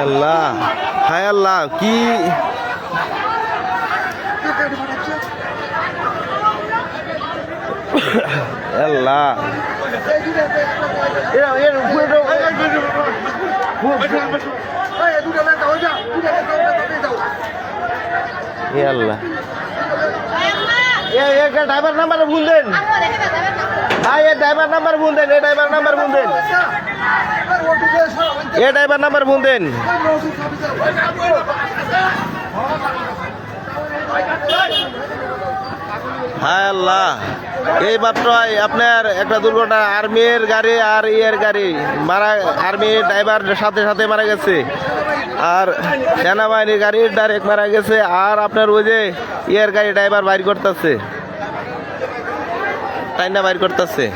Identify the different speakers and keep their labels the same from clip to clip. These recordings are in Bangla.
Speaker 1: আল্লাহ, হায় আল্লাহ, কি আল্লাহ, আল্লাহ, ড্রাইভার নাম্বার ভুল দেন, ড্রাইভার নাম্বার ভুল দেন, ড্রাইভার নাম্বার ভুল দেন, ড্রাইভার নাম্বার ভুল দেন। হায় আল্লাহ, এই মাত্র আপনার একটা দুর্ঘটনা, আর্মির গাড়ি আর ইয়ের গাড়ি মারা, আর্মি ড্রাইভার সাথে সাথে মারা গেছে, আর সেনাবাহিনীর গাড়ির ডাইরেক্ট মারা গেছে, আর আপনার ওই যে ইয়ের গাড়ি ড্রাইভার বাইর করতেছে, তাই না বাইর করতেছে।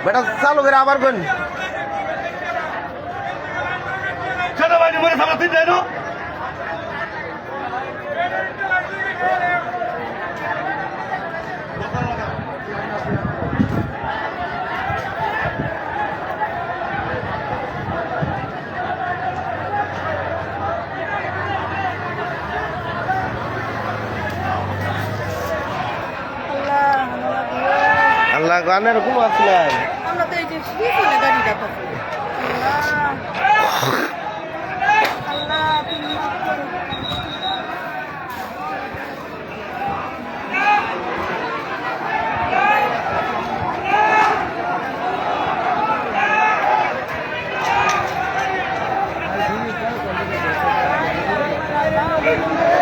Speaker 1: বেটা চালু করে আবার কোন সেনাবাহিনী মরে সামনে যায় না। আল্লাহ গানের খুব আসলেন
Speaker 2: আমরা তো এই যে পিছনে গাড়িটা পাবো। আল্লাহ তুমি মাফ করো।
Speaker 1: আল্লাহ